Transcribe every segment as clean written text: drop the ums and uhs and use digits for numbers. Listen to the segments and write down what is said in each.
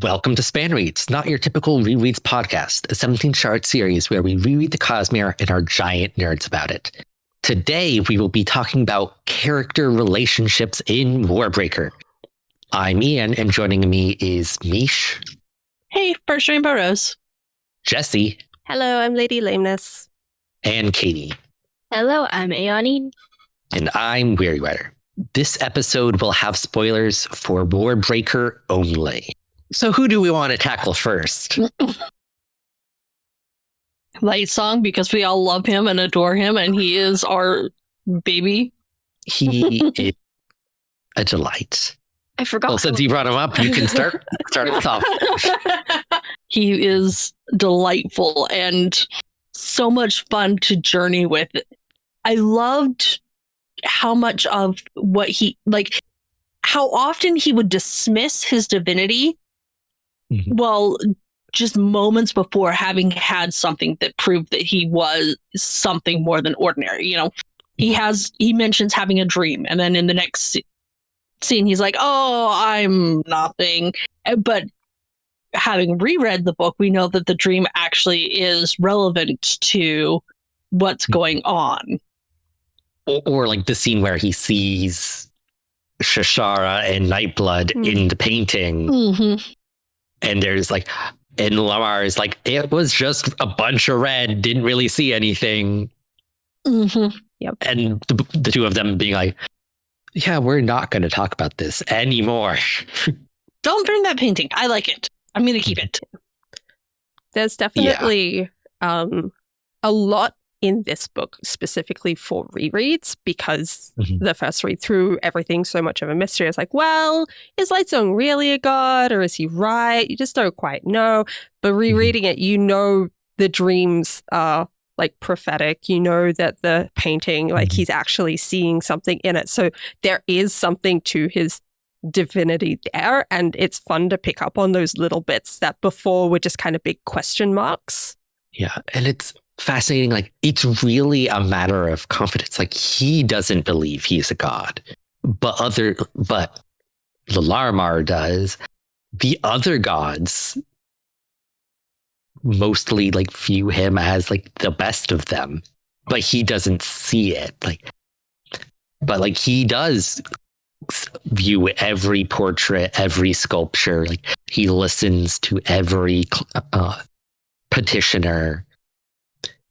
Welcome to SpanReads, not your typical rereads podcast, a 17-shard series where we reread the Cosmere and are giant nerds about it. Today, we will be talking about character relationships in Warbreaker. I'm Ian, and joining me is Mish. Hey, firstRainbowRose. Jessie. Hello, I'm Lady Lameness. And Katie. Hello, I'm AonEne. And I'm Weiry. This episode will have spoilers for Warbreaker only. So who do we want to tackle first? Lightsong, because we all love him and adore him, and he is our baby. He is a delight. I forgot. Well, since you brought him up, you can start us off. He is delightful and so much fun to journey with. I loved how much of what how often he would dismiss his divinity. Mm-hmm. Well, just moments before having had something that proved that he was something more than ordinary. You know, he mentions having a dream, and then in the next scene, he's like, "Oh, I'm nothing." But having reread the book, we know that the dream actually is relevant to what's going on. Or like the scene where he sees Shashara and Nightblood in the painting. Mm-hmm. And there's and Lamar is like, it was just a bunch of red, didn't really see anything. Mm-hmm. Yep. And the two of them being like, yeah, we're not going to talk about this anymore. Don't burn that painting. I like it. I'm going to keep it. There's definitely a lot in this book specifically for rereads, because the first read through, everything's so much of a mystery. It's like, well, is Lightsong really a god, or is he right? You just don't quite know. But rereading it, you know the dreams are prophetic. You know that the painting, he's actually seeing something in it. So there is something to his divinity there, and it's fun to pick up on those little bits that before were just kind of big question marks. Yeah, and it's fascinating. It's really a matter of confidence. He doesn't believe he's a god, but Lalarmar does. The other gods mostly view him as the best of them, but he doesn't see it. But he does view every portrait, every sculpture. He listens to every petitioner.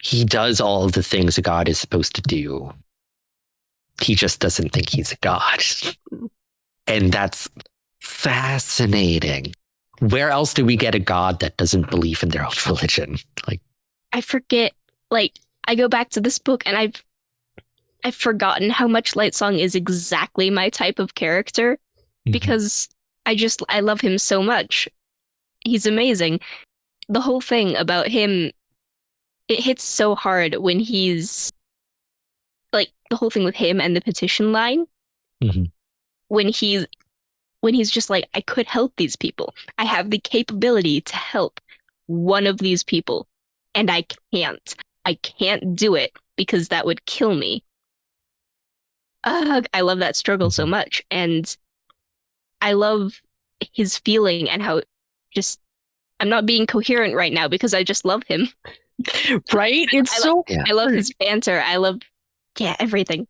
He does all of the things a god is supposed to do. He just doesn't think he's a god. And that's fascinating. Where else do we get a god that doesn't believe in their own religion? I forget, I go back to this book and I've forgotten how much Lightsong is exactly my type of character, because I love him so much. He's amazing. The whole thing about him, it hits so hard when he's the whole thing with him and the petition line. When he's just I could help these people. I have the capability to help one of these people, and I can't do it because that would kill me. I love that struggle so much, and I love his feeling and how I'm not being coherent right now because I just love him. Right? I love his banter. I love everything.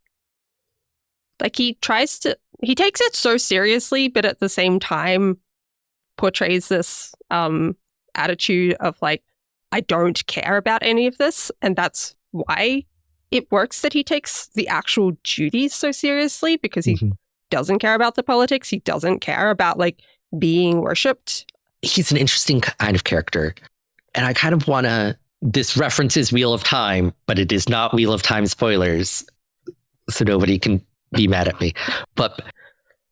He takes it so seriously, but at the same time portrays this attitude of I don't care about any of this, and that's why it works that he takes the actual duties so seriously, because he doesn't care about the politics. He doesn't care about being worshipped. He's an interesting kind of character, and I kind of want to. This references Wheel of Time, but it is not Wheel of Time spoilers, so nobody can be mad at me. But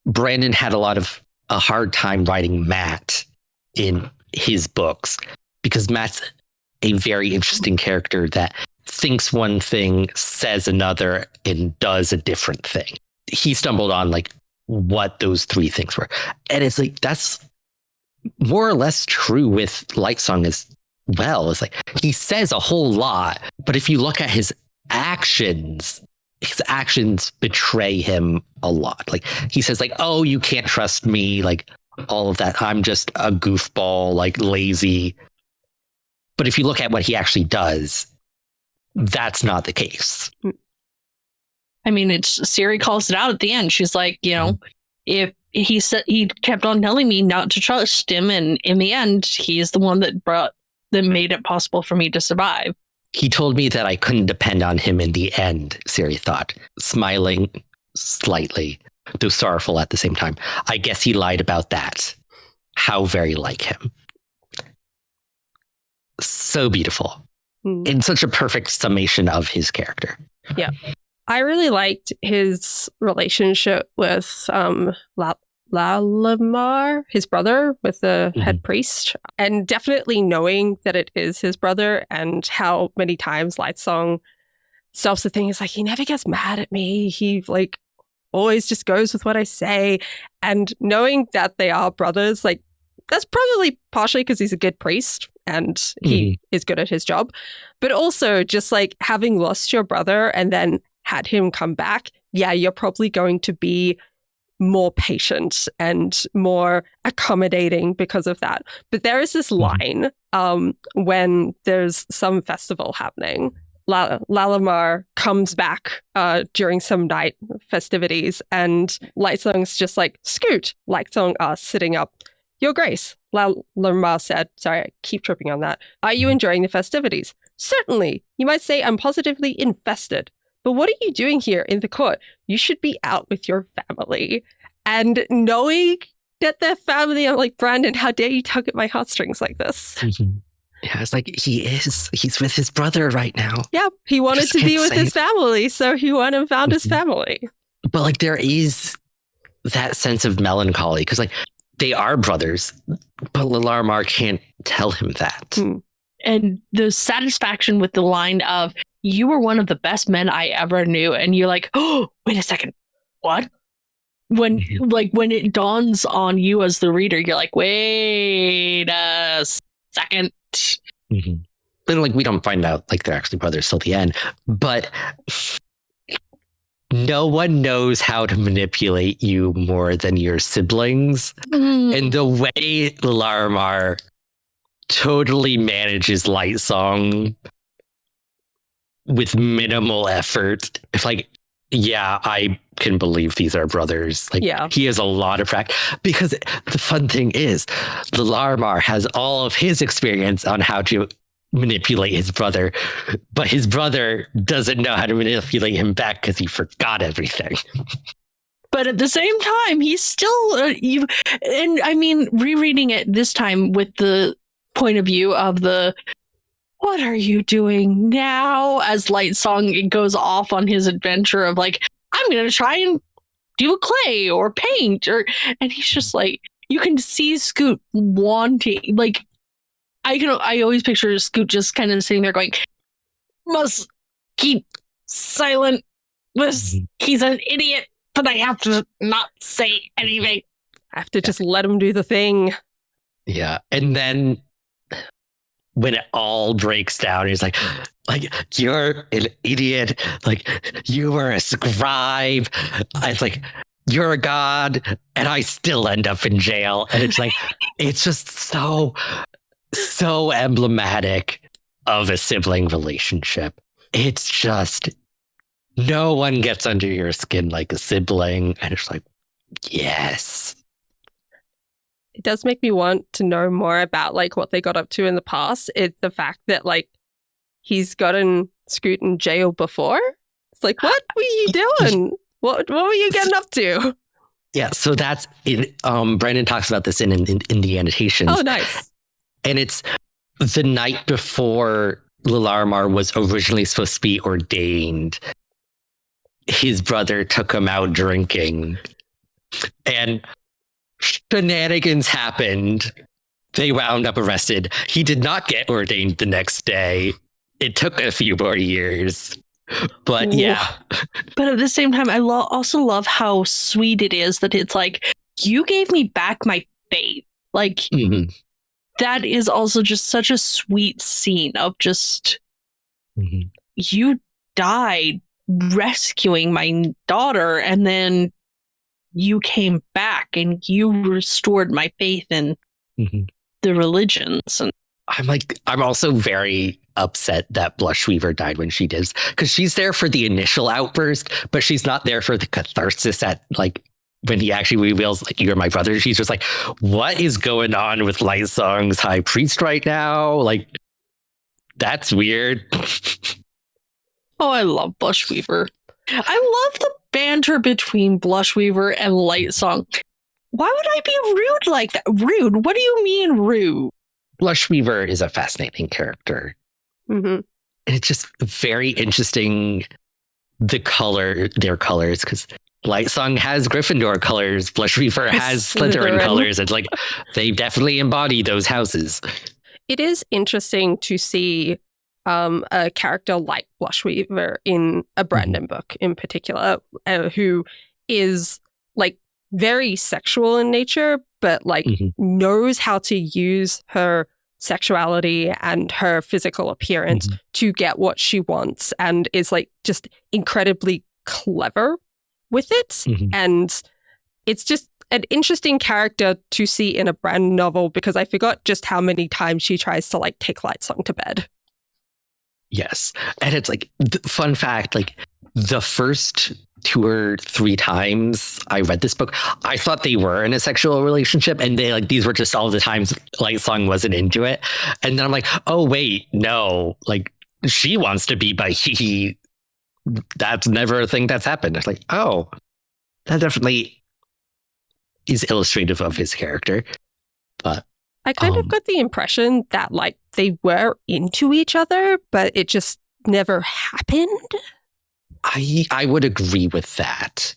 Brandon had a hard time writing Matt in his books, because Matt's a very interesting character that thinks one thing, says another, and does a different thing. He stumbled on what those three things were. And it's that's more or less true with Lightsong as well. It's he says a whole lot, but if you look at his actions betray him a lot. He says oh, you can't trust me. all of that. I'm just a goofball, like lazy. But if you look at what he actually does, that's not the case. I mean, it's Siri calls it out at the end. She's like, if he said, he kept on telling me not to trust him, and in the end, he's the one that made it possible for me to survive. He told me that I couldn't depend on him in the end, Siri thought, smiling slightly, though sorrowful at the same time. I guess he lied about that. How very like him. So beautiful. In such a perfect summation of his character. Yeah. I really liked his relationship with Lalamar, his brother, with the head priest, and definitely knowing that it is his brother, and how many times Lightsong stops the thing. It's like, he never gets mad at me. He like always just goes with what I say. And knowing that they are brothers, like, that's probably partially because he's a good priest and he is good at his job, but also just like having lost your brother and then had him come back. Yeah, you're probably going to be more patient and more accommodating because of that. But there is this line when there's some festival happening. Lalamar comes back during some night festivities, and Lightsong's just like, Scoot. Lightsong sitting up. Your Grace, Lalamar said. Sorry, I keep tripping on that. Are you enjoying the festivities? Certainly. You might say I'm positively infested. But what are you doing here in the court? You should be out with your family. And knowing that they're family, I'm like, Brandon, how dare you tug at my heartstrings like this? Yeah, it's like, he's with his brother right now. Yeah, he wanted to be with his family, so he went and found his family. But like, there is that sense of melancholy, because like, they are brothers, but Lalamar can't tell him that. And the satisfaction with the line of, you were one of the best men I ever knew. And you're like, oh, wait a second. What? When it dawns on you as the reader, you're like, wait a second. But like, we don't find out like they're actually brothers till the end. But no one knows how to manipulate you more than your siblings. And the way Lalamar totally manages Lightsong with minimal effort. It's like, yeah, I can believe these are brothers. Like, he has a lot of practice. Because the fun thing is, Lalamar has all of his experience on how to manipulate his brother, but his brother doesn't know how to manipulate him back because he forgot everything. But at the same time, he's still, and I mean, rereading it this time with the point of view of the, what are you doing now? As Lightsong goes off on his adventure of like, I'm going to try and do a clay or paint, and he's just like, you can see Scoot wanting, like, I always picture Scoot just kind of sitting there going, must keep silent. He's an idiot, but I have to not say anything. I have to just let him do the thing. Yeah. And then when it all breaks down, he's like, you're an idiot. Like, you were a scribe. It's like, you're a god, and I still end up in jail. And it's like, it's just so emblematic of a sibling relationship. It's just, no one gets under your skin like a sibling. And it's like, yes. It does make me want to know more about like what they got up to in the past. It's the fact that like he's gotten Scoot in jail before. It's like, what were you doing? What were you getting up to? Yeah, so that's it. Brandon talks about this in the annotations. Oh, nice. And it's the night before Lalamar was originally supposed to be ordained. His brother took him out drinking, and shenanigans happened. They wound up arrested. He did not get ordained the next day. It took a few more years. But yeah. But at the same time, I also love how sweet it is that it's like, you gave me back my faith. Like, that is also just such a sweet scene of just, you died rescuing my daughter, and then you came back and you restored my faith in the religions. And I'm also very upset that Blushweaver died when she did, because she's there for the initial outburst, but she's not there for the catharsis at like when he actually reveals like, you're my brother. She's just like, what is going on with Lightsong's high priest right now? Like, that's weird. oh, I love Blushweaver. I love the banter between Blushweaver and Lightsong. Why would I be rude like that? Rude? What do you mean rude? Blushweaver is a fascinating character. Mm-hmm. It's just very interesting, their colors, because Lightsong has Gryffindor colors, Blushweaver has Slytherin colors. It's like they definitely embody those houses. It is interesting to see a character like Blushweaver in a Brandon book in particular, who is like very sexual in nature, but like knows how to use her sexuality and her physical appearance to get what she wants, and is like just incredibly clever with it. And it's just an interesting character to see in a Brandon novel, because I forgot just how many times she tries to like take Lightsong to bed. Yes. And it's like, fun fact, like the first 2 or 3 times I read this book, I thought they were in a sexual relationship, and they like, these were just all the times Lightsong wasn't into it. And then I'm like, oh wait, no, like she wants to be by he. That's never a thing that's happened. It's like, oh, that definitely is illustrative of his character. But I kind of got the impression that like they were into each other, but it just never happened. I would agree with that.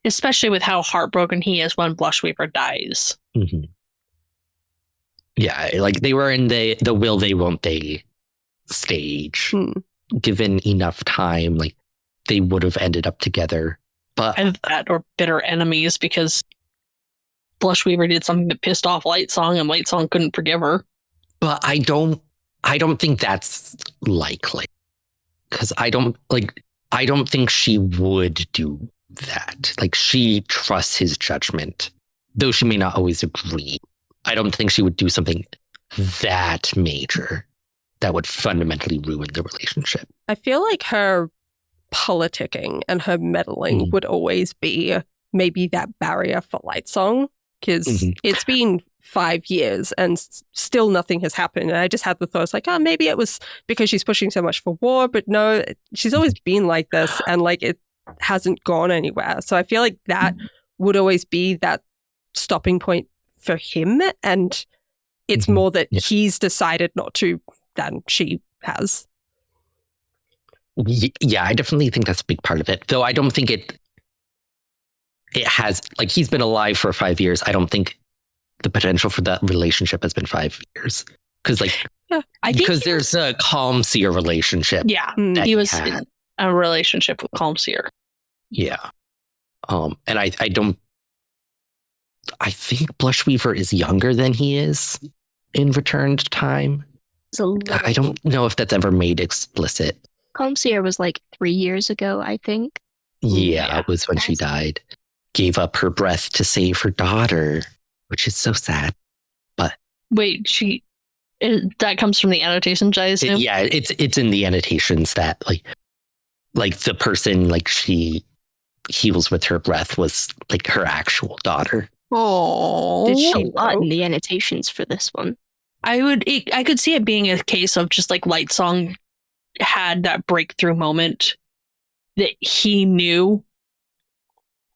Especially with how heartbroken he is when Blushweaver dies. Yeah, like they were in the will they, won't they stage. Given enough time, like they would have ended up together. But Either that or bitter enemies, because Blushweaver did something that pissed off Lightsong and Lightsong couldn't forgive her. But I don't think that's likely. Because I don't think she would do that. Like, she trusts his judgment, though she may not always agree. I don't think she would do something that major that would fundamentally ruin the relationship. I feel like her politicking and her meddling would always be maybe that barrier for Lightsong, because it's been 5 years and still nothing has happened. And I just had the thoughts like, oh, maybe it was because she's pushing so much for war, but no, she's always been like this, and like it hasn't gone anywhere. So I feel like that would always be that stopping point for him, and it's more that he's decided not to than she has. Yeah, I definitely think that's a big part of it, though I don't think it has, like, he's been alive for 5 years. I don't think the potential for that relationship has been 5 years, because because there's a calm seer relationship. Yeah, he was in a relationship with calm seer. Yeah, and I think Blushweaver is younger than he is in Returned Time. I don't know if that's ever made explicit. Calm seer was like 3 years ago, I think. Yeah, it was when she died. Gave up her breath to save her daughter, which is so sad. But wait, that comes from the annotations, I assume? It's in the annotations that like the person like she heals with her breath was like her actual daughter. Oh, did she not in the annotations for this one? I could see it being a case of just like Lightsong had that breakthrough moment that he knew.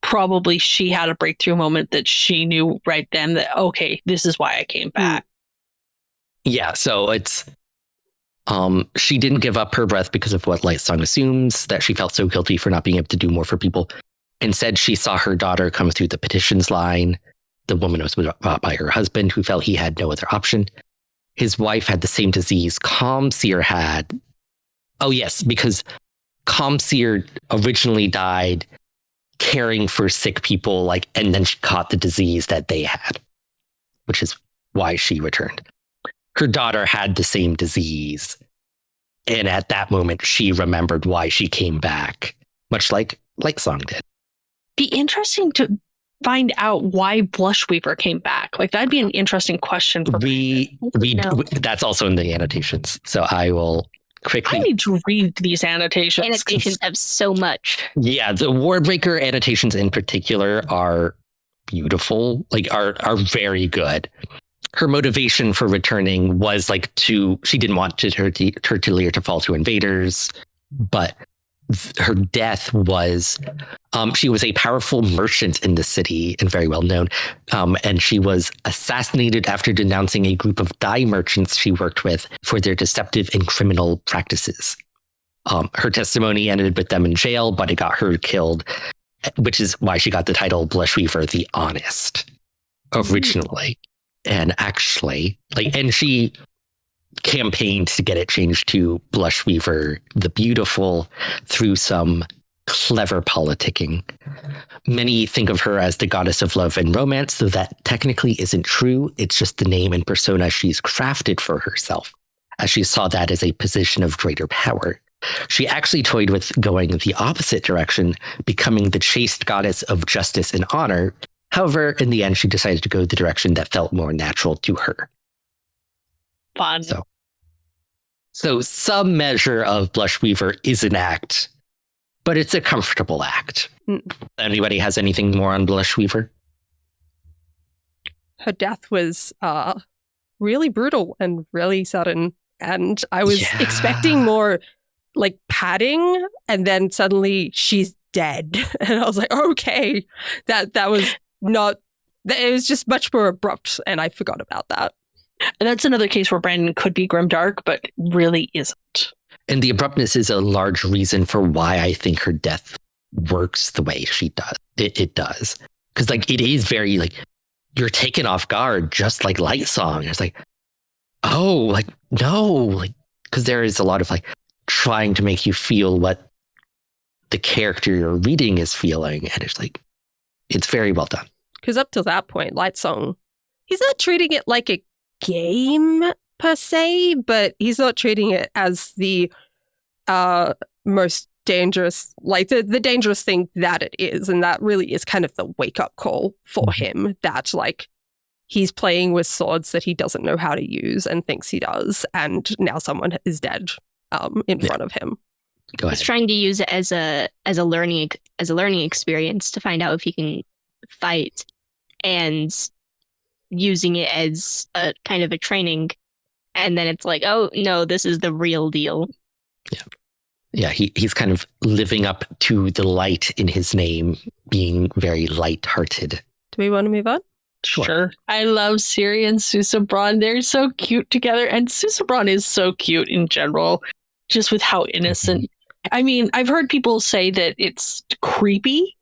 Probably she had a breakthrough moment that she knew right then that, okay, this is why I came back. Yeah, so it's she didn't give up her breath because of what Lightsong assumes, that she felt so guilty for not being able to do more for people. Instead, she saw her daughter come through the petitions line. The woman was brought by her husband, who felt he had no other option. His wife had the same disease Calm Seer had. Oh, yes, because Calm Seer originally died caring for sick people, and then she caught the disease that they had, which is why she returned. Her daughter had the same disease, and at that moment, she remembered why she came back, much like Lightsong did. be interesting to find out why Blushweaver came back. Like, that'd be an interesting question for that's also in the annotations. So I will quickly. I need to read these annotations. Annotations have so much. Yeah, the Warbreaker annotations in particular are beautiful, like are very good. Her motivation for returning was like she didn't want Tertullier to fall to invaders, but her death was she was a powerful merchant in the city and very well known, and she was assassinated after denouncing a group of dye merchants she worked with for their deceptive and criminal practices. Her testimony ended with them in jail, but it got her killed, which is why she got the title Blushweaver the Honest originally. And actually, and she campaigned to get it changed to Blushweaver the Beautiful through some clever politicking. Many think of her as the goddess of love and romance, though that technically isn't true. It's just the name and persona she's crafted for herself, as she saw that as a position of greater power. She actually toyed with going the opposite direction, becoming the chaste goddess of justice and honor. However, in the end, she decided to go the direction that felt more natural to her. Fun. So some measure of Blushweaver is an act, but it's a comfortable act. Anybody has anything more on Blushweaver? Her death was really brutal and really sudden. And I was expecting more like padding, and then suddenly she's dead. And I was like, okay, that was not, it was just much more abrupt, and I forgot about that. And that's another case where Brandon could be grimdark, but really isn't. And the abruptness is a large reason for why I think her death works the way she does. It does. Because it is very you're taken off guard, just like Lightsong. It's oh, no, because there is a lot of trying to make you feel what the character you're reading is feeling. And it's very well done. Because up to that point, Lightsong, he's not treating it like a game per se, but he's not treating it as the most dangerous, the dangerous thing that it is. And that really is kind of the wake-up call for him, that he's playing with swords that he doesn't know how to use and thinks he does, and now someone is dead in front of him. Go ahead. He's trying to use it as a learning experience to find out if he can fight, and using it as a kind of a training, and then it's oh no, this is the real deal. Yeah, he's kind of living up to the light in his name, being very light-hearted. Do we want to move on? Sure. I love Siri and Susebron. They're so cute together, and Susebron is so cute in general, just with how innocent. I mean, I've heard people say that it's creepy,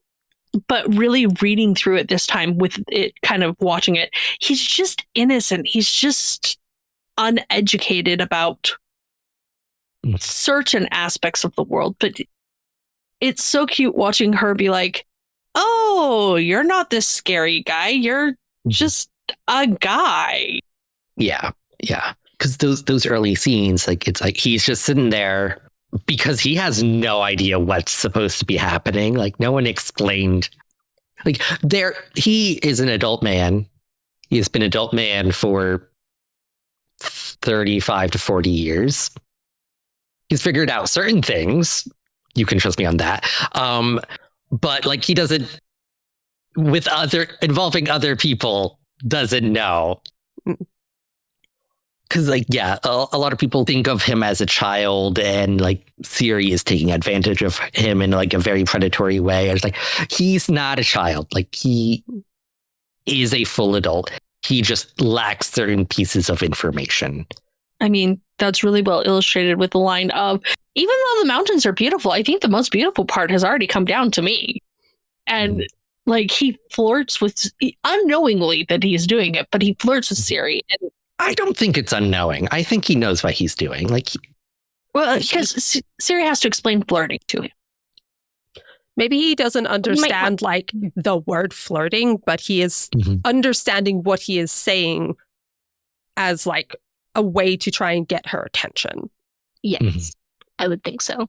but really reading through it this time with it kind of watching it, he's just innocent. He's just uneducated about certain aspects of the world. But it's so cute watching her be oh, you're not this scary guy. You're just a guy. Yeah. Because those early scenes, it's he's just sitting there because he has no idea what's supposed to be happening. No one explained. He is an adult man. He has been an adult man for 35 to 40 years. He's figured out certain things. You can trust me on that. But he doesn't, involving other people, doesn't know. Because a lot of people think of him as a child, and Siri is taking advantage of him in a very predatory way. And it's he's not a child. He is a full adult. He just lacks certain pieces of information. I mean, that's really well illustrated with the line of, even though the mountains are beautiful, I think the most beautiful part has already come down to me. And he flirts with, unknowingly that he's doing it, but he flirts with Siri. And I don't think it's unknowing. I think he knows what he's doing. Well, because Siri has to explain flirting to him. Maybe he doesn't understand the word flirting, but he is understanding what he is saying as a way to try and get her attention. Yes, I would think so.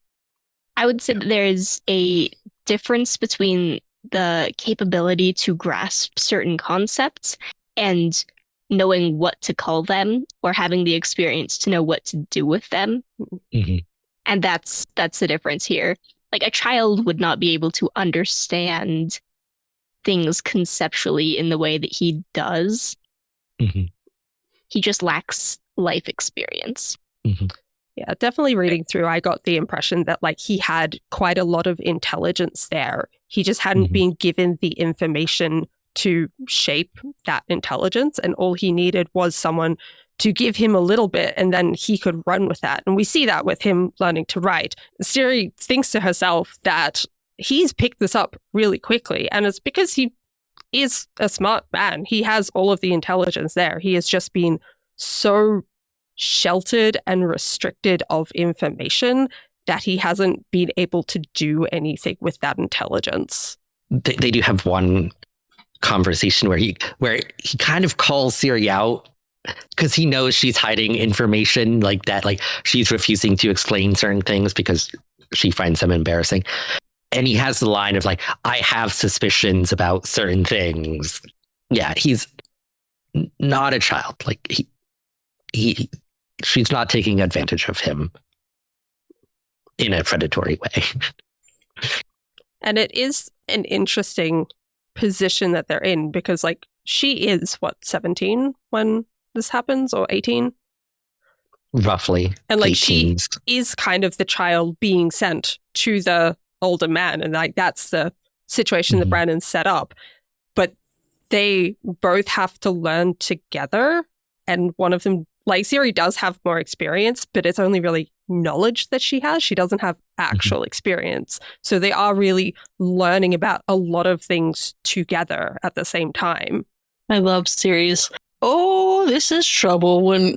I would say that there's a difference between the capability to grasp certain concepts and knowing what to call them, or having the experience to know what to do with them. Mhm. And that's the difference here. Like, a child would not be able to understand things conceptually in the way that he does. Mhm. He just lacks life experience. Mhm. Yeah, definitely reading through, I got the impression that like he had quite a lot of intelligence there. He just hadn't Mhm. been given the information to shape that intelligence, and all he needed was someone to give him a little bit, and then he could run with that. And we see that with him learning to write. Siri thinks to herself that he's picked this up really quickly, and it's because he is a smart man. He has all of the intelligence there. He has just been so sheltered and restricted of information that he hasn't been able to do anything with that intelligence. They do have one conversation where he kind of calls Siri out because he knows she's hiding information like that, like she's refusing to explain certain things because she finds them embarrassing. And he has the line of like, I have suspicions about certain things. Yeah, he's not a child. Like she's not taking advantage of him in a predatory way. And it is an interesting position that they're in, because like she is 17 when this happens, or 18 Roughly. and like 18s. she is kind of the child being sent to the older man, and like that's the situation that Mhm. Brandon set up. But they both have to learn together, and one of them, like Siri does have more experience, but it's only really knowledge that she has. She doesn't have actual experience. So they are really learning about a lot of things together at the same time. I love Siri's, oh, this is trouble, when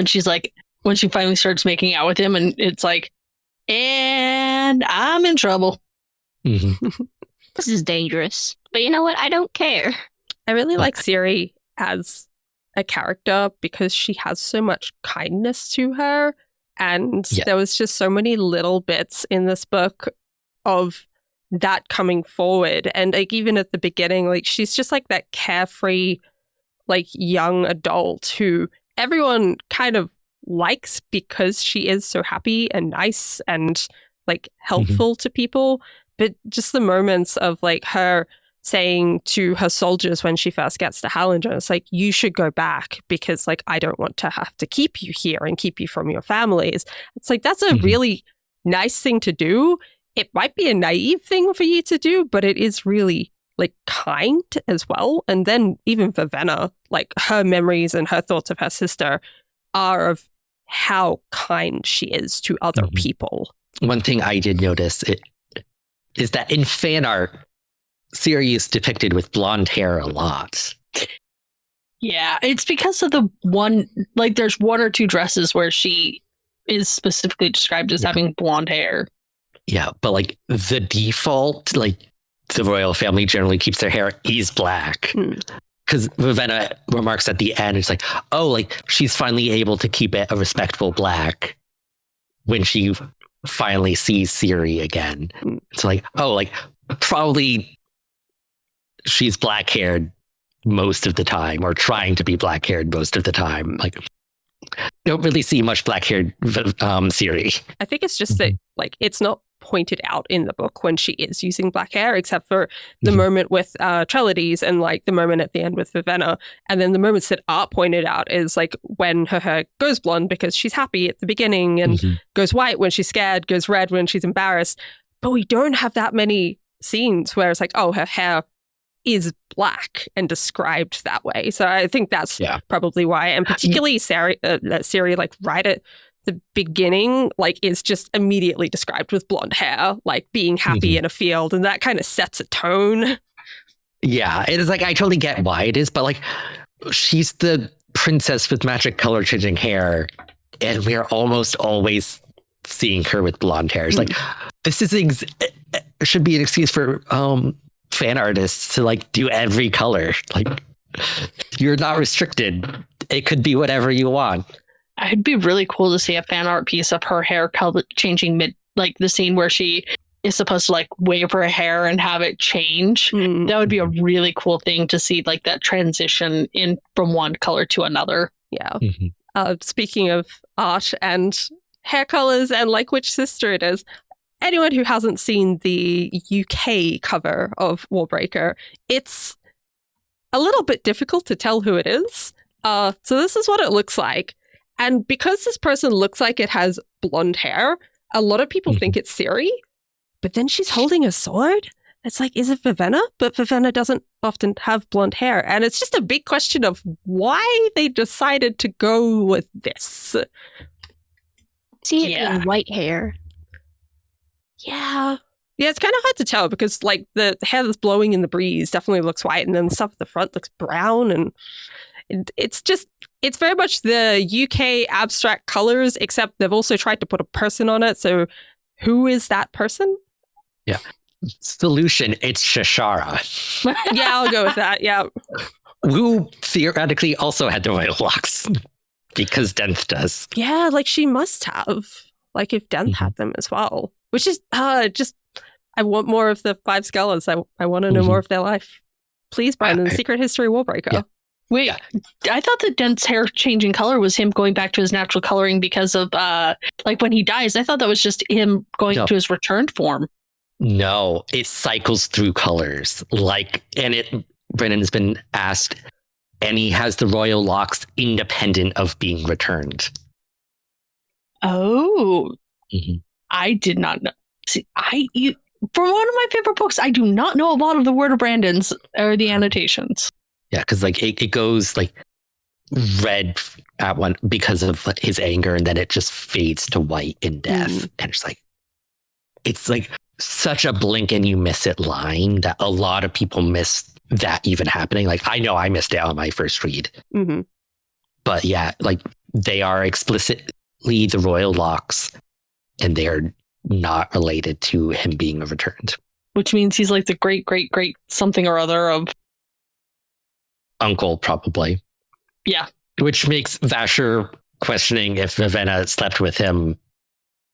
she's like, when she finally starts making out with him, and it's like, and I'm in trouble. Mhm. This is dangerous. But you know what? I don't care. I really like Siri as a character because she has so much kindness to her. And Yeah. there was just so many little bits in this book of that coming forward. And like even at the beginning, like she's just like that carefree, like young adult who everyone kind of likes because she is so happy and nice and like helpful to people. But just the moments of like her saying to her soldiers when she first gets to Hallinger, it's like, you should go back because like I don't want to have to keep you here and keep you from your families. It's like, that's a really nice thing to do. It might be a naive thing for you to do, but it is really like kind as well. And then even Vivenna, like her memories and her thoughts of her sister are of how kind she is to other people. One thing I did notice is that in fan art, Siri is depicted with blonde hair a lot. Yeah, it's because of the one, like there's one or two dresses where she is specifically described as having blonde hair. Yeah, but like the default, like the royal family generally keeps their hair is black. Because Vivenna remarks at the end, it's like, oh, like she's finally able to keep it a respectable black when she finally sees Siri again. It's like, oh, like probably she's black haired most of the time, or trying to be black haired most of the time. Like, don't really see much black haired Siri. I think it's just that like it's not pointed out in the book when she is using black hair, except for the moment with Trellides and like the moment at the end with Vivenna. And then the moments that are pointed out is like when her hair goes blonde because she's happy at the beginning, and goes white when she's scared, goes red when she's embarrassed. But we don't have that many scenes where it's like, oh, her hair is black and described that way. So I think that's probably why. And particularly Siri, like right at the beginning, like is just immediately described with blonde hair, like being happy in a field, and that kind of sets a tone. Yeah, it is like, I totally get why it is, but like she's the princess with magic color changing hair, and we're almost always seeing her with blonde hair. It's like, this is should be an excuse for fan artists to like do every color. Like, you're not restricted. It could be whatever you want. It'd be really cool to see a fan art piece of her hair color changing mid, like the scene where she is supposed to like wave her hair and have it change. That would be a really cool thing to see, like that transition in from one color to another. Yeah. Speaking of art and hair colors and like which sister it is, anyone who hasn't seen the UK cover of Warbreaker, it's a little bit difficult to tell who it is. So this is what it looks like. And because this person looks like it has blonde hair, a lot of people think it's Siri, but then she's holding a sword. It's like, is it Vivenna? But Vivenna doesn't often have blonde hair. And it's just a big question of why they decided to go with this. See it in white hair. Yeah. Yeah, it's kind of hard to tell because like the hair that's blowing in the breeze definitely looks white, and then the stuff at the front looks brown, and it's very much the UK abstract colors, except they've also tried to put a person on it. So who is that person? Yeah. Solution, it's Shashara. Yeah, I'll go with that. Yeah. Who theoretically also had the royal locks because Denth does. Yeah, like she must have. Like if Denth had them as well. Which is just I want more of the 5 scholars. I want to know more of their life. Please, Brandon, Secret History Warbreaker. Yeah. Wait, I thought that Denth's hair changing color was him going back to his natural coloring because of like when he dies. I thought that was just him going to his returned form. No, it cycles through colors. Brennan has been asked, and he has the royal locks independent of being returned. Oh, I did not know. See, from one of my favorite books, I do not know a lot of the Word of Brandon's or the annotations. Yeah, because like it goes like red at one because of his anger, and then it just fades to white in death. And it's like such a blink and you miss it line that a lot of people miss that even happening. Like I know I missed it on my first read. But yeah, like they are explicitly the royal locks, and they are not related to him being returned. Which means he's like the great something or other of uncle, probably. Yeah. Which makes Vasher questioning if Vivenna slept with him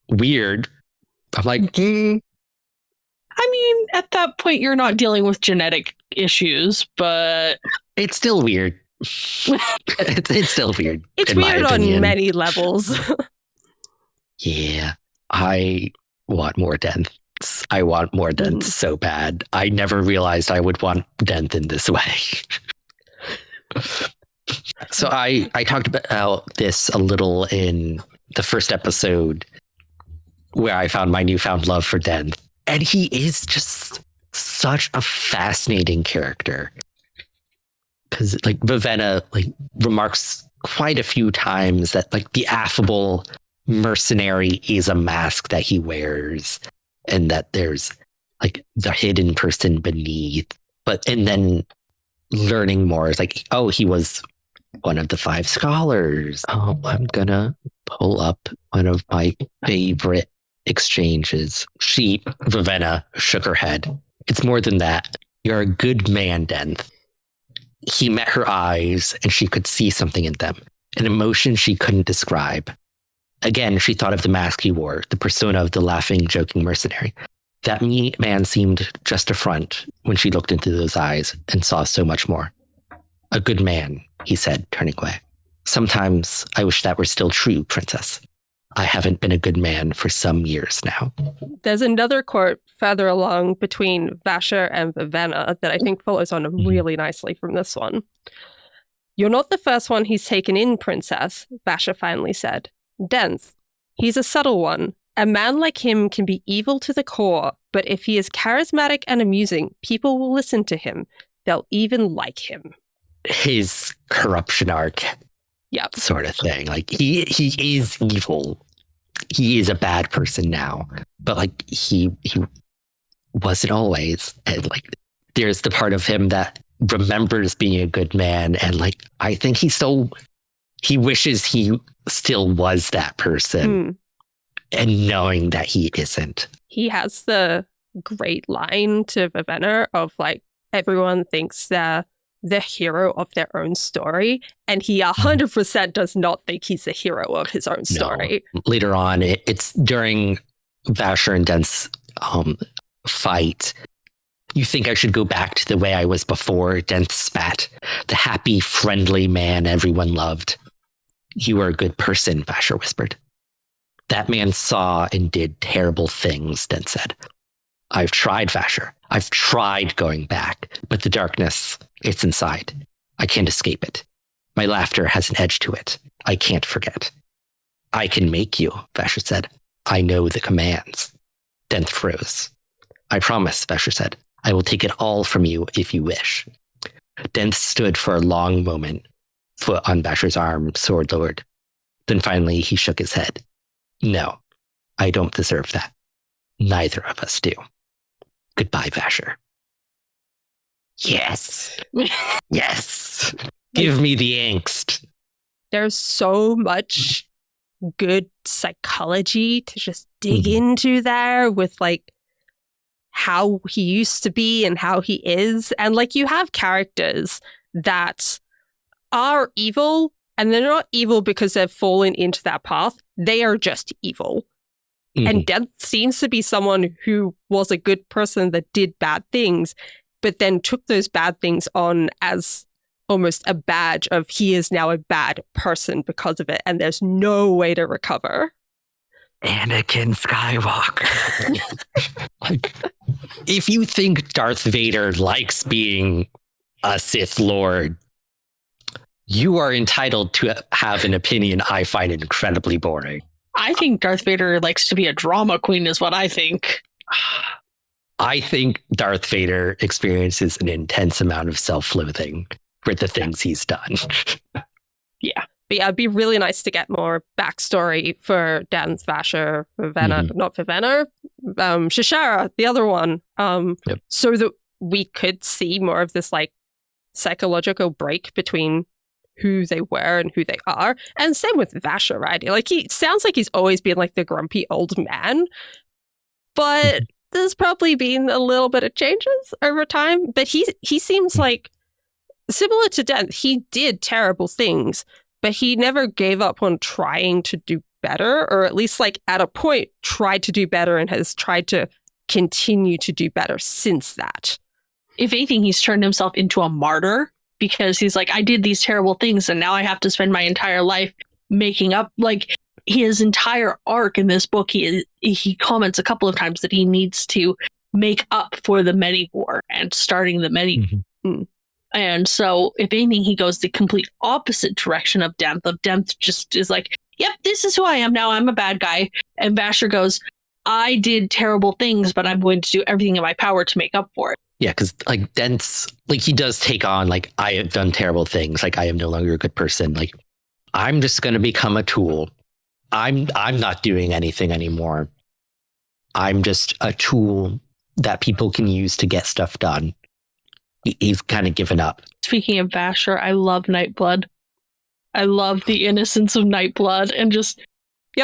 weird. I'm like, I mean, at that point, you're not dealing with genetic issues, but it's still weird. It's still weird. It's weird on many levels. Yeah. I want more Denth. I want more Denth so bad. I never realized I would want Denth in this way. So I talked about this a little in the first episode where I found my newfound love for Denth. And he is just such a fascinating character. Because like Vivenna remarks quite a few times that like the affable mercenary is a mask that he wears, and that there's like the hidden person beneath. And then learning more is like, oh, he was one of the 5 scholars. Oh, I'm gonna pull up one of my favorite exchanges. Vivenna shook her head. It's more than that. You're a good man, Denth. He met her eyes and she could see something in them, an emotion she couldn't describe. Again, she thought of the mask he wore, the persona of the laughing, joking mercenary. That man seemed just a front when she looked into those eyes and saw so much more. A good man, he said, turning away. Sometimes I wish that were still true, Princess. I haven't been a good man for some years now. There's another quote further along between Vasher and Vivenna that I think follows on really nicely from this one. You're not the first one he's taken in, Princess, Vasher finally said. Denth. He's a subtle one. A man like him can be evil to the core, but if he is charismatic and amusing, people will listen to him. They'll even like him. His corruption arc. Yep. Sort of thing. Like he is evil. He is a bad person now, but like he wasn't always. And like there's the part of him that remembers being a good man, and like I think he wishes he still was that person, and knowing that he isn't. He has the great line to Vivenna of like, everyone thinks they're the hero of their own story, and he 100% does not think he's the hero of his own story. No. Later on, it's during Vasher and Denth's fight. You think I should go back to the way I was before Denth spat, the happy, friendly man everyone loved. You are a good person, Vasher whispered. That man saw and did terrible things, Denth said. I've tried, Vasher. I've tried going back, but the darkness, it's inside. I can't escape it. My laughter has an edge to it. I can't forget. I can make you, Vasher said. I know the commands. Denth froze. I promise, Vasher said. I will take it all from you if you wish. Denth stood for a long moment, foot on Vasher's arm, sword lowered. Then finally he shook his head. No, I don't deserve that. Neither of us do. Goodbye, Vasher. Yes. Yes. Give me the angst. There's so much good psychology to just dig into there with like how he used to be and how he is. And like you have characters that are evil and they're not evil because they've fallen into that path. They are just evil. And Denth seems to be someone who was a good person that did bad things, but then took those bad things on as almost a badge of he is now a bad person because of it. And there's no way to recover. Anakin Skywalker. If you think Darth Vader likes being a Sith Lord, you are entitled to have an opinion I find incredibly boring. I think Darth Vader likes to be a drama queen is what I think. I think Darth Vader experiences an intense amount of self-loathing for the things he's done. Yeah. But yeah, it'd be really nice to get more backstory for Denth, Vasher, Vivenna, not Vivenna, Shashara, the other one, so that we could see more of this like psychological break between who they were and who they are. And same with Vasher, right? Like he sounds like he's always been like the grumpy old man, but there's probably been a little bit of changes over time. But he seems like similar to Denth. He did terrible things, but he never gave up on trying to do better, or at least like at a point tried to do better and has tried to continue to do better since that. If anything, he's turned himself into a martyr because he's like, I did these terrible things and now I have to spend my entire life making up. Like his entire arc in this book, he comments a couple of times that he needs to make up for the many war and starting the many. And so, if anything, he goes the complete opposite direction of Denth. Denth just is like, yep, this is who I am now. I'm a bad guy. And Vasher goes, I did terrible things, but I'm going to do everything in my power to make up for it. Yeah, because like Denth's, like he does take on like, I have done terrible things. Like I am no longer a good person. Like I'm just going to become a tool. I'm not doing anything anymore. I'm just a tool that people can use to get stuff done. He's kind of given up. Speaking of Vasher, I love Nightblood. I love the innocence of Nightblood and just,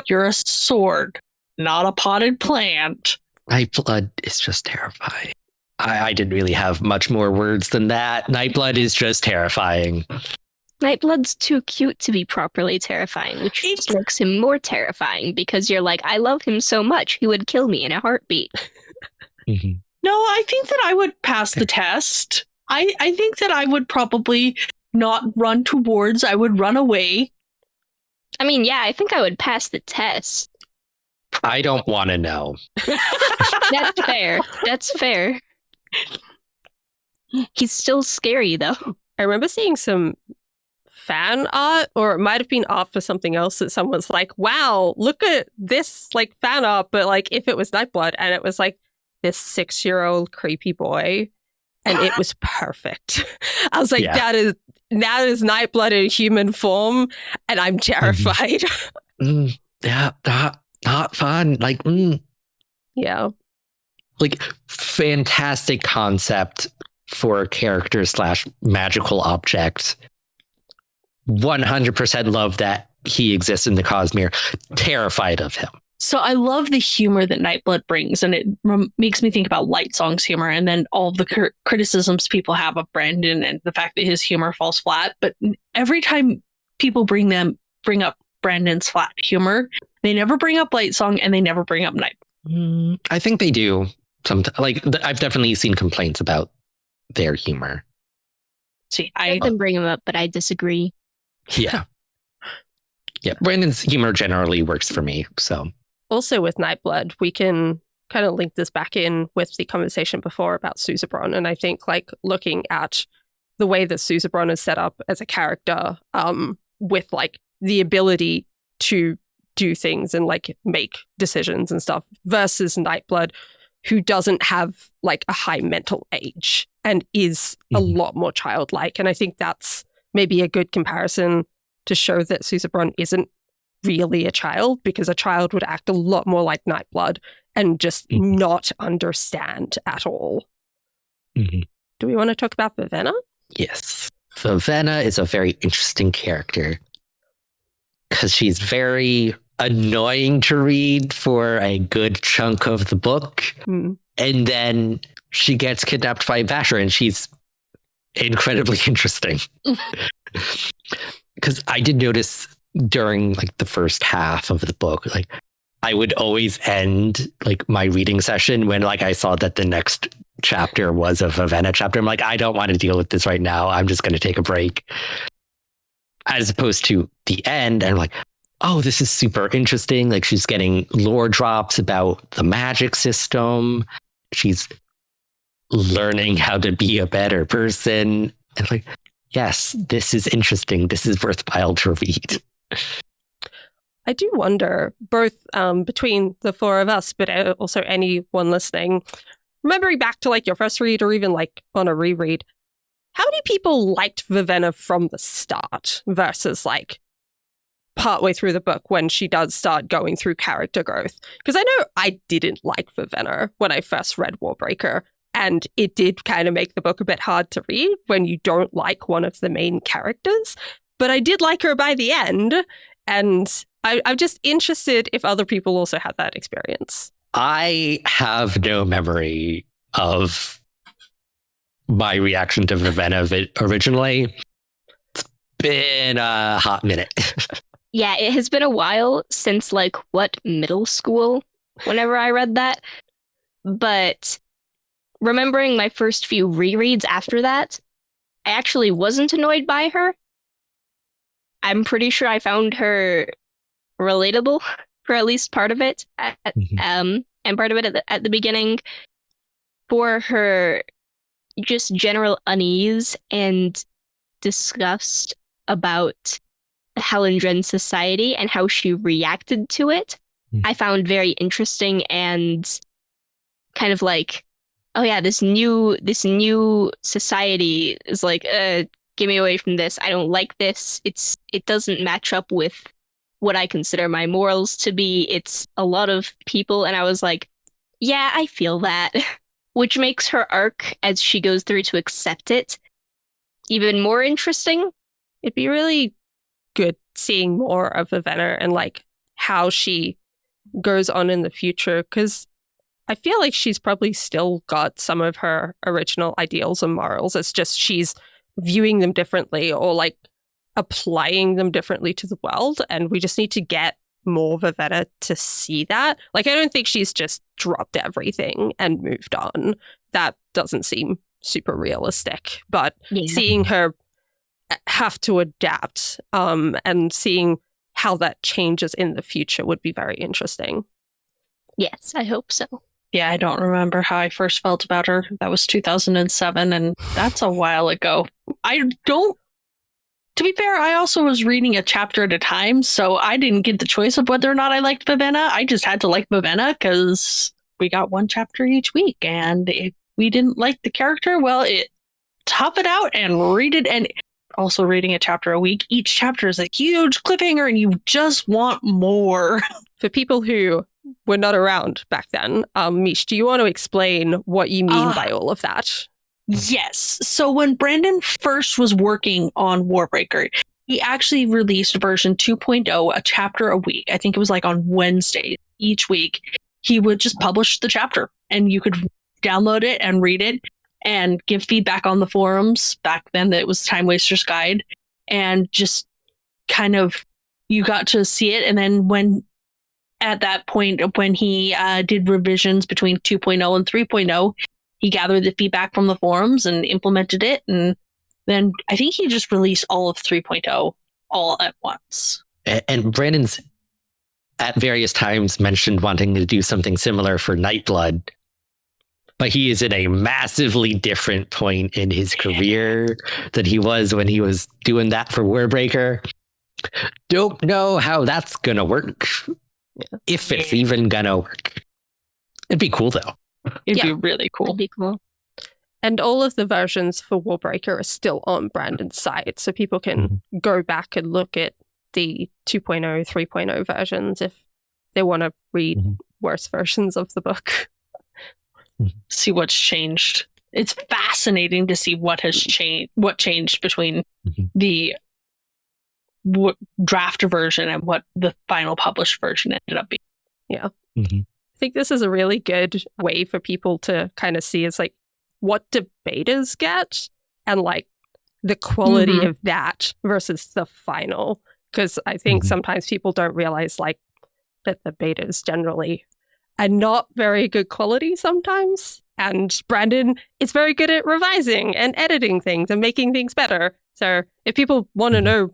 you're a sword, not a potted plant. Nightblood is just terrifying. I didn't really have much more words than that. Nightblood is just terrifying. Nightblood's too cute to be properly terrifying, which just makes him more terrifying because you're like, I love him so much, he would kill me in a heartbeat. No, I think that I would pass the test. I think that I would probably not run towards, I would run away. I mean, yeah, I think I would pass the test. I don't want to know. That's fair. That's fair. He's still scary, though. I remember seeing some fan art, or it might have been art for something else, that someone's like, wow, look at this like fan art, but like if it was Nightblood, and it was like this 6-year-old creepy boy, and it was perfect. I was like, that is Nightblood in human form, and I'm terrified. Yeah, not fun. Like, yeah. Like, fantastic concept for a character / magical object. 100% love that he exists in the Cosmere. Terrified of him. So I love the humor that Nightblood brings, and it makes me think about Lightsong's humor, and then all of the criticisms people have of Brandon and the fact that his humor falls flat. But every time people bring up Brandon's flat humor, they never bring up Lightsong and they never bring up Nightblood. I think they do. I've definitely seen complaints about their humor. See, I let them bring him up, but I disagree. Yeah. Yeah, Brandon's humor generally works for me, so. Also with Nightblood, we can kind of link this back in with the conversation before about Suzebron, and I think like looking at the way that Suzebron is set up as a character, with like the ability to do things and like make decisions and stuff versus Nightblood, who doesn't have like a high mental age and is a lot more childlike. And I think that's maybe a good comparison to show that Suzebron isn't really a child, because a child would act a lot more like Nightblood and just not understand at all. Do we want to talk about Vivenna? Yes. Vivenna is a very interesting character because she's very annoying to read for a good chunk of the book. And then she gets kidnapped by Vasher, and she's incredibly interesting. Because I did notice during like the first half of the book, like I would always end like my reading session when like I saw that the next chapter was a Vivenna chapter. I'm like, I don't want to deal with this right now. I'm just going to take a break. As opposed to the end, and I'm like, oh, this is super interesting. Like she's getting lore drops about the magic system. She's learning how to be a better person. And like, yes, this is interesting. This is worthwhile to read. I do wonder, both between the four of us, but also anyone listening, remembering back to like your first read or even like on a reread, how many people liked Vivenna from the start versus like partway through the book when she does start going through character growth? Because I know I didn't like Vivenna when I first read Warbreaker, and it did kind of make the book a bit hard to read when you don't like one of the main characters. But I did like her by the end, and I'm just interested if other people also had that experience. I have no memory of my reaction to Vivenna originally. It's been a hot minute. Yeah, it has been a while since like middle school, whenever I read that. But remembering my first few rereads after that, I actually wasn't annoyed by her. I'm pretty sure I found her relatable for at least part of it, and part of it at the beginning, for her just general unease and disgust about Hallandren society and how she reacted to it. I found very interesting, and kind of like, oh yeah, this new society is like, get me away from this. I don't like this. It doesn't match up with what I consider my morals to be. It's a lot of people, and I was like, yeah, I feel that. Which makes her arc as she goes through to accept it even more interesting. It'd be really good seeing more of Vivenna and like how she goes on in the future, because I feel like she's probably still got some of her original ideals and morals. It's just she's viewing them differently or like applying them differently to the world, and we just need to get more Vivenna to see that. Like, I don't think she's just dropped everything and moved on. That doesn't seem super realistic, but seeing her have to adapt and seeing how that changes in the future would be very interesting. Yes, I hope so. Yeah, I don't remember how I first felt about her. That was 2007, and that's a while ago. To be fair, I also was reading a chapter at a time, so I didn't get the choice of whether or not I liked Vivenna. I just had to like Vivenna because we got one chapter each week, and if we didn't like the character, well, tough it out and read it. And also reading a chapter a week, each chapter is a huge cliffhanger, and you just want more. For people who were not around back then, Mish, do you want to explain what you mean by all of that? Yes. So when Brandon first was working on Warbreaker, he actually released version 2.0, a chapter a week. I think it was like on Wednesday each week. He would just publish the chapter, and you could download it and read it and give feedback on the forums. Back then, it was Time Waster's Guide, and just kind of you got to see it. And then when at that point when he did revisions between 2.0 and 3.0, he gathered the feedback from the forums and implemented it. And then I think he just released all of 3.0 all at once. And Brandon's at various times mentioned wanting to do something similar for Nightblood, but he is in a massively different point in his career than he was when he was doing that for Warbreaker. Don't know how that's gonna work. If it's even gonna work. It'd be cool though. It'd be really cool. That'd be cool. And all of the versions for Warbreaker are still on Brandon's site, so people can go back and look at the 2.0, 3.0 versions if they want to read worse versions of the book. See what's changed. It's fascinating to see what has changed, what changed between the draft version and what the final published version ended up being. Yeah. I think this is a really good way for people to kind of see is like what debaters get and like the quality of that versus the final. Because I think sometimes people don't realize like that the betas generally are not very good quality sometimes. And Brandon is very good at revising and editing things and making things better. So if people want to know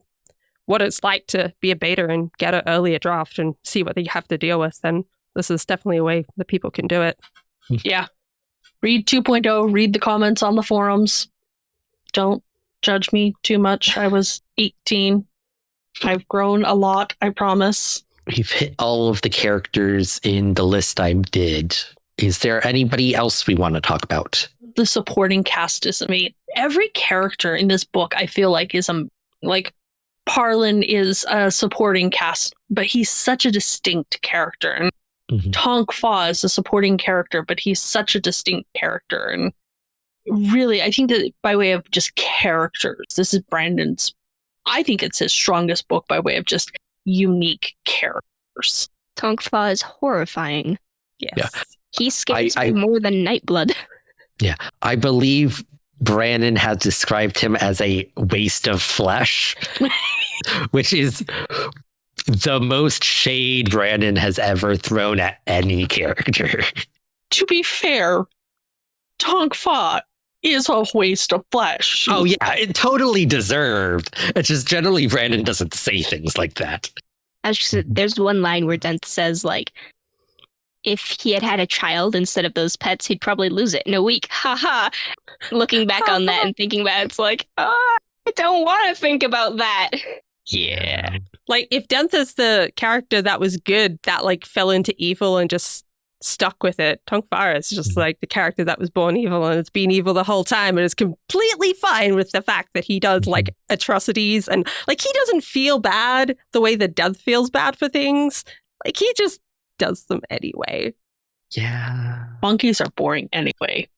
what it's like to be a beta and get an earlier draft and see what they have to deal with, then this is definitely a way that people can do it. Yeah. Read 2.0, read the comments on the forums. Don't judge me too much. I was 18. I've grown a lot, I promise. We've hit all of the characters in the list I did. Is there anybody else we want to talk about? The supporting cast is amazing. Every character in this book, I feel like, is like Parlin is a supporting cast, but he's such a distinct character. And Tonk Fa is a supporting character, but he's such a distinct character. And really, I think that by way of just characters, this is Brandon's, I think it's his strongest book by way of just unique characters. Tonk Fa is horrifying. Yes. Yeah. He scares me more than Nightblood. Yeah. I believe Brandon has described him as a waste of flesh, which is the most shade Brandon has ever thrown at any character. To be fair, Tonk Fa is a waste of flesh. Oh yeah, it totally deserved. It's just generally Brandon doesn't say things like that. There's one line where Denth says, like, if he had had a child instead of those pets, he'd probably lose it in a week. Haha. Looking back on that and thinking about it, it's like, I don't want to think about that. Yeah. Like, if Denth is the character that was good, that, like, fell into evil and just stuck with it, Tonk Fa is just, like, the character that was born evil and it's been evil the whole time and is completely fine with the fact that he does, like, atrocities and, like, he doesn't feel bad the way that Denth feels bad for things. Like, he just does them anyway. Yeah. Monkeys are boring anyway.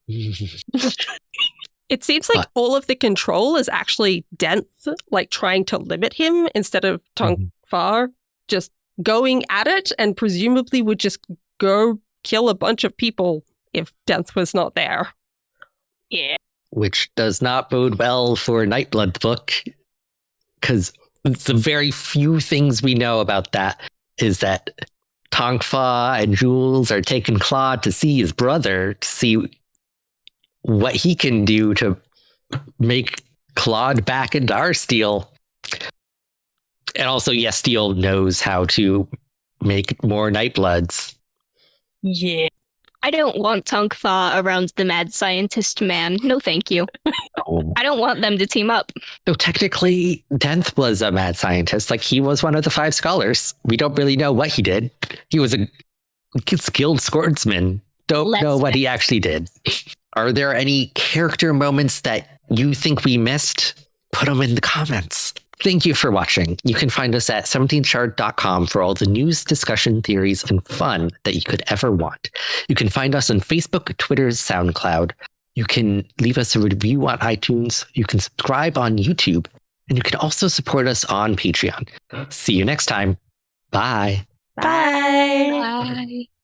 It seems like all of the control is actually Denth, like trying to limit him instead of Tonk Fa just going at it and presumably would just go kill a bunch of people if Denth was not there. Yeah. Which does not bode well for Nightblood's book, because the very few things we know about that is that Tonk Fa and Jules are taking Claude to see his brother to see what he can do to make Claude back into our Steel. And also, yes, Steel knows how to make more Nightbloods. Yeah. I don't want Tonk Fa around the mad scientist man. No, thank you. I don't want them to team up. So technically, Denth was a mad scientist. Like, he was one of the 5 scholars. We don't really know what he did. He was a skilled swordsman. Don't know what he actually did. Are there any character moments that you think we missed? Put them in the comments. Thank you for watching. You can find us at 17shard.com for all the news, discussion, theories, and fun that you could ever want. You can find us on Facebook, Twitter, SoundCloud. You can leave us a review on iTunes. You can subscribe on YouTube. And you can also support us on Patreon. See you next time. Bye. Bye. Bye.